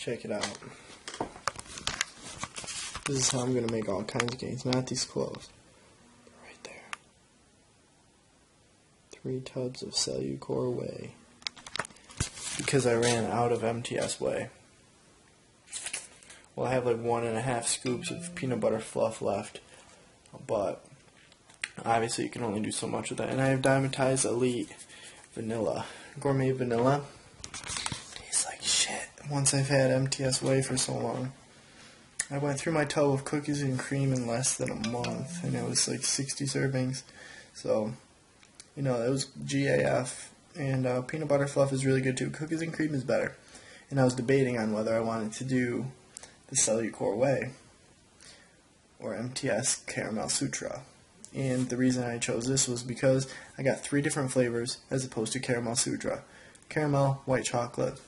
Check it out. This is how I'm going to make all kinds of gains. Not these clothes. Right there. 3 tubs of cor-whey. Because I ran out of MTS whey. Well, I have like 1.5 scoops of peanut butter fluff left. But obviously you can only do so much with that. And I have Diamondized Elite Vanilla. Gourmet Vanilla. Tastes like shit once I've had MTS whey for so long. I went through my tub of cookies and cream in less than a month, and it was like 60 servings. So, you know, it was GAF, and peanut butter fluff is really good too. Cookies and cream is better. And I was debating on whether I wanted to do the cor-whey or MTS Caramel Sutra. And the reason I chose this was because I got 3 different flavors as opposed to Caramel Sutra. Caramel, white chocolate.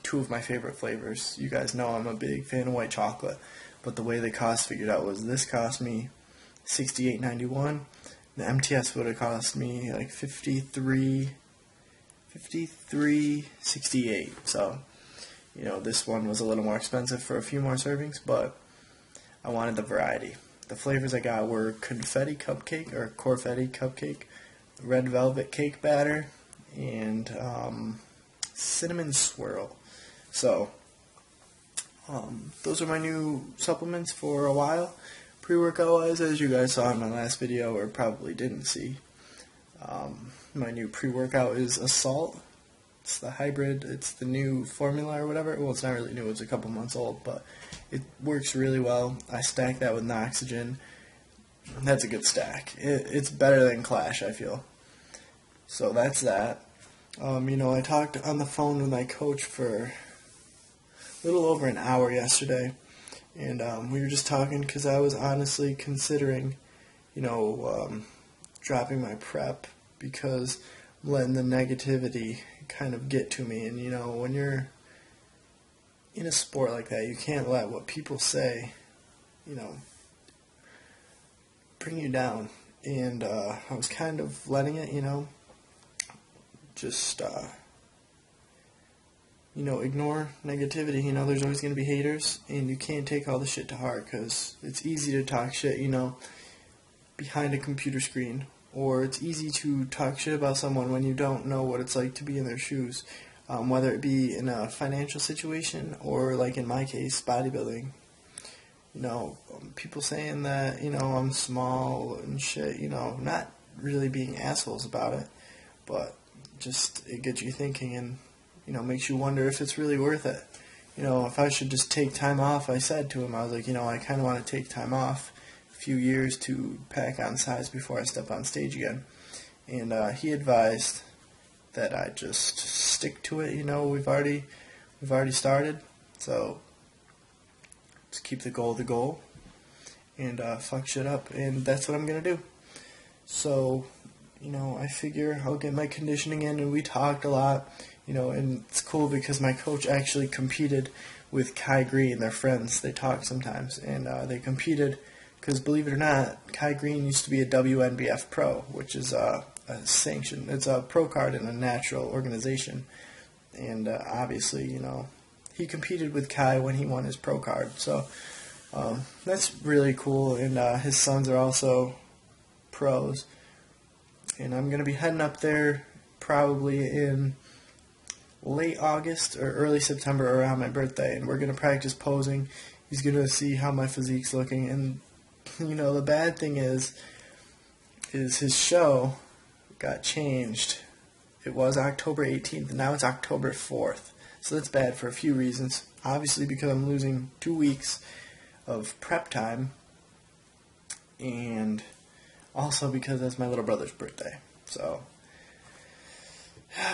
2 of my favorite flavors. You guys know I'm a big fan of white chocolate, but the way the cost figured out was this cost me $68.91. The MTS would have cost me like $53.68. So, you know, this one was a little more expensive for a few more servings, but I wanted the variety. The flavors I got were confetti cupcake or corfetti cupcake, red velvet cake batter, and cinnamon swirl. So, those are my new supplements for a while. Pre-workout wise, as you guys saw in my last video, or probably didn't see, my new pre-workout is Assault. It's the hybrid, it's the new formula or whatever. Well, it's not really new, it's a couple months old, but it works really well. I stack that with Noxygen. That's a good stack. It's better than Clash, I feel. So that's that. You know, I talked on the phone with my coach for a little over an hour yesterday, and we were just talking because I was honestly considering, you know, dropping my prep because I'm letting the negativity kind of get to me. And, you know, when you're in a sport like that, you can't let what people say, you know, bring you down. And I was kind of letting it, you know, just you know, ignore negativity. You know, there's always going to be haters, and you can't take all the shit to heart because it's easy to talk shit, you know, behind a computer screen, or it's easy to talk shit about someone when you don't know what it's like to be in their shoes, whether it be in a financial situation or, like in my case, bodybuilding. You know, people saying that, you know, I'm small and shit, you know, not really being assholes about it, but just it gets you thinking and, you know, makes you wonder if it's really worth it. You know, if I should just take time off, I said to him, I was like, you know, I kind of want to take time off a few years to pack on size before I step on stage again. And he advised that I just stick to it. You know, we've already started, so just keep the goal and fuck shit up, and that's what I'm gonna do. So, you know, I figure I'll get my conditioning in, and we talked a lot. You know, and it's cool because my coach actually competed with Kai Green. They're friends. They talk sometimes. And they competed because, believe it or not, Kai Green used to be a WNBF pro, which is a sanction. It's a pro card in a natural organization. And obviously, you know, he competed with Kai when he won his pro card. So that's really cool. And his sons are also pros. And I'm going to be heading up there probably in late August or early September around my birthday, and we're going to practice posing. He's going to see how my physique's looking, and, you know, the bad thing is his show got changed. It was October 18th, and now it's October 4th, so that's bad for a few reasons. Obviously because I'm losing 2 weeks of prep time, and also because that's my little brother's birthday. So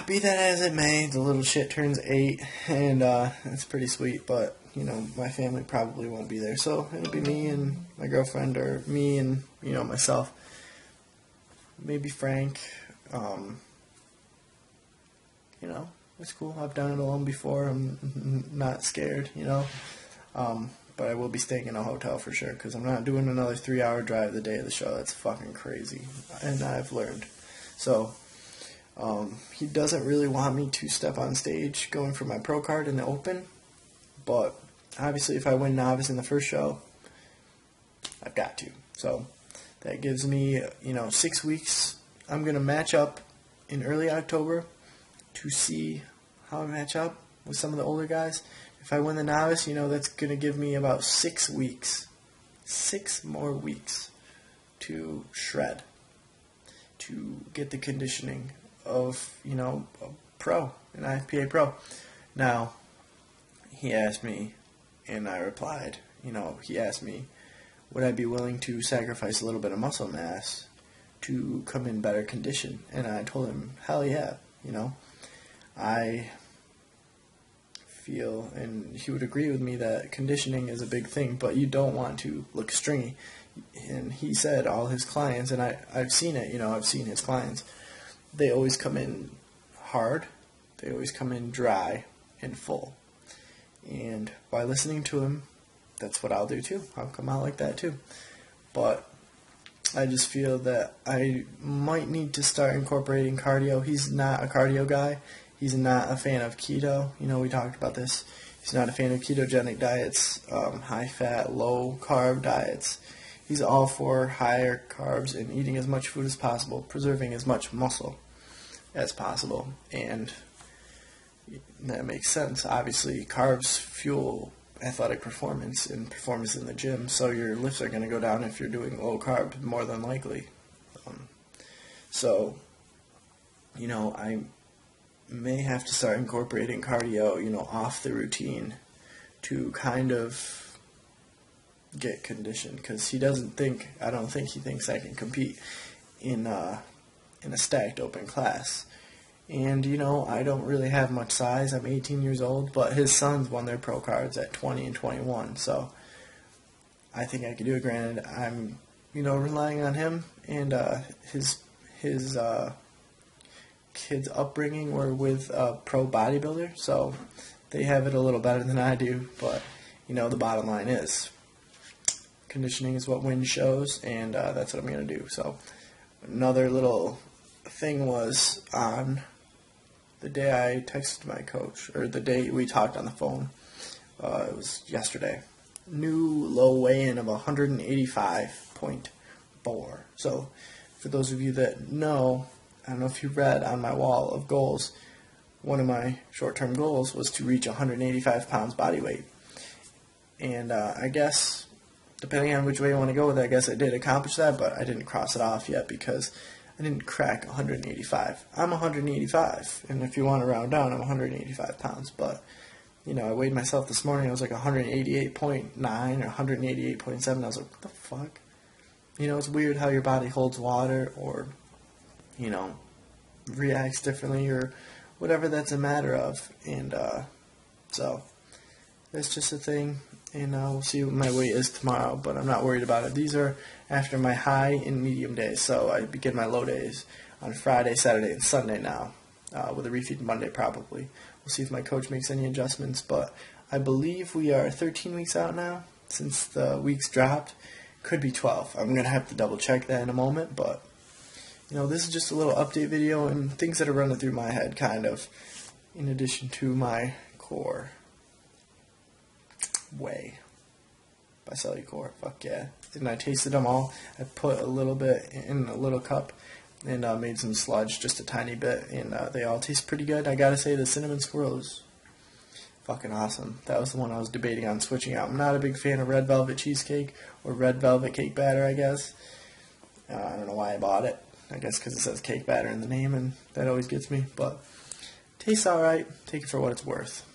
be that as it may, the little shit turns 8, and it's pretty sweet, but, you know, my family probably won't be there, so it'll be me and my girlfriend, or me and, you know, myself, maybe Frank. You know, it's cool. I've done it alone before. I'm not scared, you know, but I will be staying in a hotel for sure, because I'm not doing another 3-hour drive the day of the show. That's fucking crazy, and I've learned. So he doesn't really want me to step on stage going for my pro card in the open, But obviously, if I win novice in the first show, I've got to. So that gives me, 6 weeks. I'm going to match up in early October to see how I match up with some of the older guys. If I win the novice, that's going to give me about 6 weeks. 6 more weeks to shred, to get the conditioning of, a pro, an IFPA pro. Now, he asked me, and I replied, he asked me, would I be willing to sacrifice a little bit of muscle mass to come in better condition? And I told him, hell yeah, I feel, and he would agree with me, that conditioning is a big thing, but you don't want to look stringy. And he said all his clients, and I've seen it, I've seen his clients, they always come in hard, they always come in dry and full. And by listening to him, that's what I'll do too. I'll come out like that too. But I just feel that I might need to start incorporating cardio. He's not a cardio guy. He's not a fan of keto. We talked about this. He's not a fan of ketogenic diets, high-fat, low-carb diets. He's all for higher carbs and eating as much food as possible, preserving as much muscle as possible. And that makes sense. Obviously, carbs fuel athletic performance and performance in the gym, so your lifts are going to go down if you're doing low carb, more than likely. So, I may have to start incorporating cardio, off the routine to kind of get conditioned, because I don't think he thinks I can compete in a stacked open class. And, I don't really have much size. I'm 18 years old, but his sons won their pro cards at 20 and 21, so I think I could do it. Granted, I'm, relying on him, and his kids' upbringing were with a pro bodybuilder, so they have it a little better than I do, but, the bottom line is conditioning is what wins shows, and that's what I'm going to do. So another little thing was on the day I texted my coach, or the day we talked on the phone, it was yesterday, new low weigh-in of 185.4. So for those of you that know, I don't know if you read on my wall of goals, one of my short-term goals was to reach 185 pounds body weight. And I guess, depending on which way you want to go with it, I guess I did accomplish that, but I didn't cross it off yet because I didn't crack 185. I'm 185, and if you want to round down, I'm 185 pounds. But, I weighed myself this morning. I was like 188.9 or 188.7. I was like, what the fuck? It's weird how your body holds water or, reacts differently or whatever that's a matter of. And so that's just a thing. And we'll see what my weight is tomorrow, but I'm not worried about it. These are after my high and medium days, so I begin my low days on Friday, Saturday, and Sunday now, with a refeed Monday probably. We'll see if my coach makes any adjustments, but I believe we are 13 weeks out now since the weeks dropped. Could be 12. I'm going to have to double check that in a moment, but, this is just a little update video and things that are running through my head, kind of, in addition to my cor-whey by Cor. Fuck yeah. And I tasted them all. I put a little bit in a little cup and made some sludge, just a tiny bit, and they all taste pretty good. I gotta say, the cinnamon swirl is fucking awesome. That was the one I was debating on switching out. I'm not a big fan of red velvet cheesecake or red velvet cake batter, I guess. I don't know why I bought it. I guess because it says cake batter in the name, and that always gets me. But tastes alright. Take it for what it's worth.